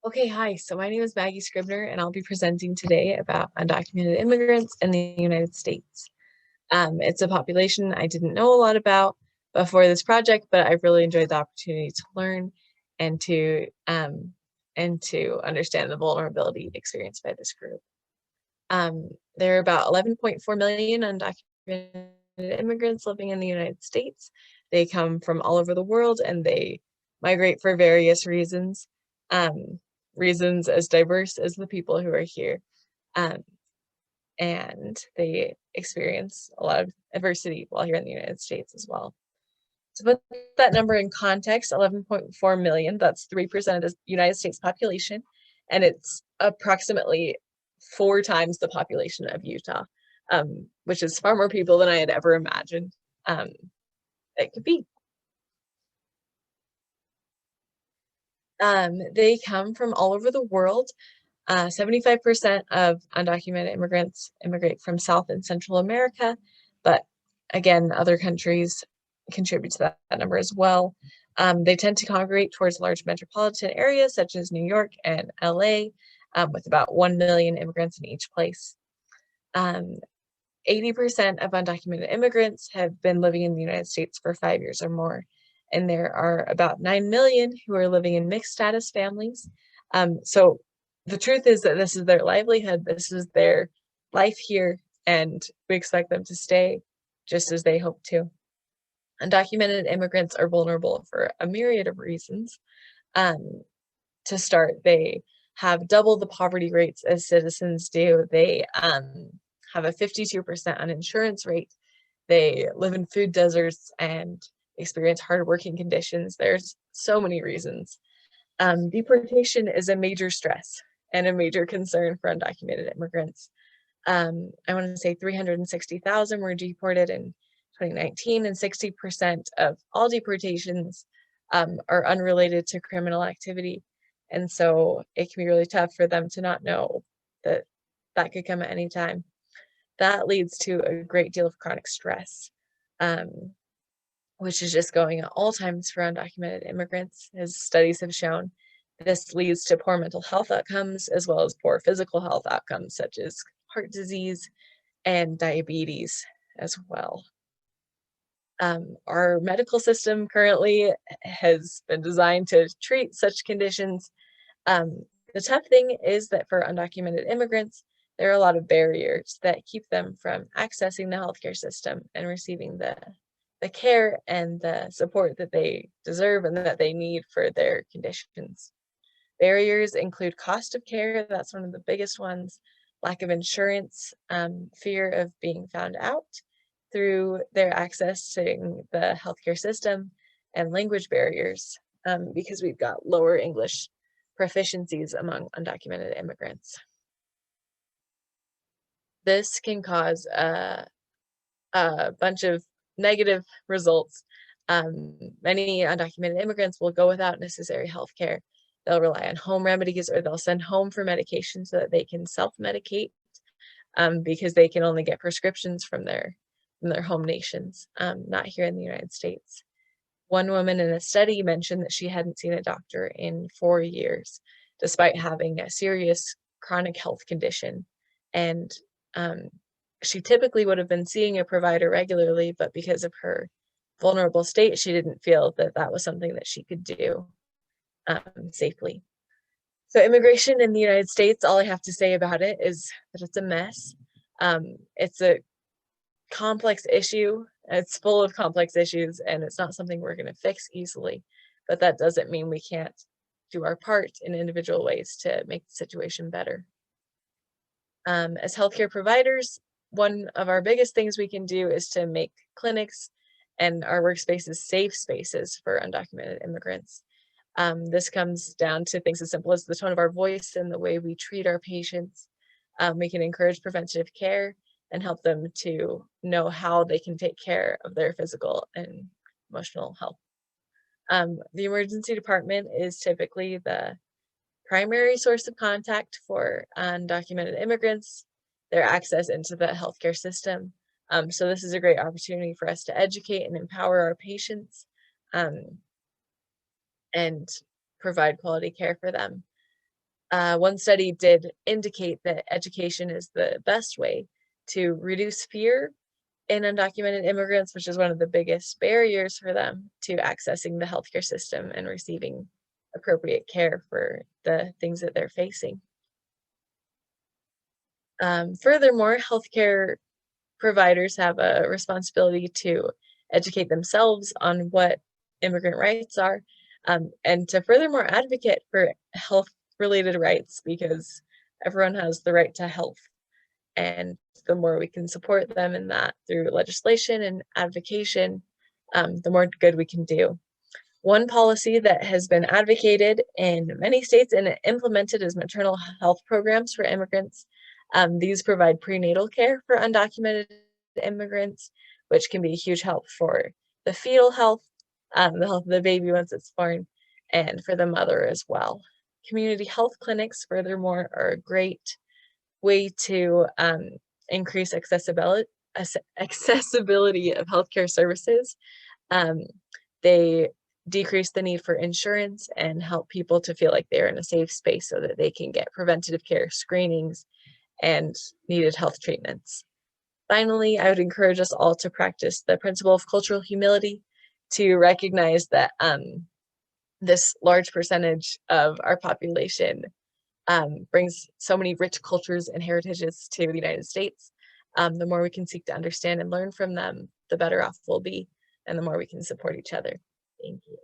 Okay, hi. So my name is Maggie Scribner, and I'll be presenting today about undocumented immigrants in the United States. It's a population I didn't know a lot about before this project, but I've really enjoyed the opportunity to learn and to understand the vulnerability experienced by this group. There are about 11.4 million undocumented immigrants living in the United States. They come from all over the world and they migrate for various reasons, um, reasons as diverse as the people who are here. Um, and they experience a lot of adversity while here in the United States as well. To put that number in context, 11.4 million, that's 3% of the United States population, and it's approximately 4 times the population of Utah, which is far more people than I had ever imagined it could be. They come from all over the world. 75% of undocumented immigrants immigrate from South and Central America, but again, other countries contribute to that number as well. They tend to congregate towards large metropolitan areas such as New York and LA, with about 1 million immigrants in each place. 80% of undocumented immigrants have been living in the United States for 5 years or more, and there are about 9 million who are living in mixed status families. So the truth is that this is their livelihood, this is their life here, and we expect them to stay just as they hope to. Undocumented immigrants are vulnerable for a myriad of reasons. To start, they have double the poverty rates as citizens do. They have a 52% uninsurance rate. They live in food deserts and experience hard working conditions. There's so many reasons. Deportation is a major stress and a major concern for undocumented immigrants. I want to say 360,000 were deported in 2019, and 60% of all deportations are unrelated to criminal activity. And so it can be really tough for them to not know that that could come at any time. That leads to a great deal of chronic stress, which is just going at all times for undocumented immigrants, as studies have shown. This leads to poor mental health outcomes as well as poor physical health outcomes, such as heart disease and diabetes as well. Our medical system currently has been designed to treat such conditions. The tough thing is that for undocumented immigrants, there are a lot of barriers that keep them from accessing the healthcare system and receiving the care and the support that they deserve and that they need for their conditions. Barriers include cost of care, that's one of the biggest ones, lack of insurance, fear of being found out through their accessing the healthcare system, and language barriers, because we've got lower English proficiencies among undocumented immigrants. This can cause a bunch of negative results. Many undocumented immigrants will go without necessary health care. They'll rely on home remedies, or they'll send home for medication so that they can self-medicate, because they can only get prescriptions from their home nations, not here in the United States. One woman in a study mentioned that she hadn't seen a doctor in 4 years, despite having a serious chronic health condition. And she typically would have been seeing a provider regularly, but because of her vulnerable state, she didn't feel that that was something that she could do safely. So immigration in the United States, all I have to say about it is that it's a mess. It's a complex issue. It's full of complex issues, and it's not something we're going to fix easily. But that doesn't mean we can't do our part in individual ways to make the situation better. As healthcare providers, one of our biggest things we can do is to make clinics and our workspaces safe spaces for undocumented immigrants. This comes down to things as simple as the tone of our voice and the way we treat our patients. We can encourage preventative care and help them to know how they can take care of their physical and emotional health. The emergency department is typically the primary source of contact for undocumented immigrants, their access into the healthcare system. So this is a great opportunity for us to educate and empower our patients, and provide quality care for them. One study did indicate that education is the best way to reduce fear in undocumented immigrants, which is one of the biggest barriers for them to accessing the healthcare system and receiving appropriate care for the things that they're facing. Furthermore, healthcare providers have a responsibility to educate themselves on what immigrant rights are, and to furthermore advocate for health-related rights, because everyone has the right to health. And the more we can support them in that through legislation and advocacy, the more good we can do. One policy that has been advocated in many states and implemented is maternal health programs for immigrants. These provide prenatal care for undocumented immigrants, which can be a huge help for the fetal health, the health of the baby once it's born, and for the mother as well. Community health clinics, furthermore, are a great way to increase accessibility of healthcare services. They decrease the need for insurance and help people to feel like they're in a safe space so that they can get preventative care screenings and needed health treatments. Finally, I would encourage us all to practice the principle of cultural humility, to recognize that this large percentage of our population brings so many rich cultures and heritages to the United States. The more we can seek to understand and learn from them, the better off we'll be, and the more we can support each other. Thank you.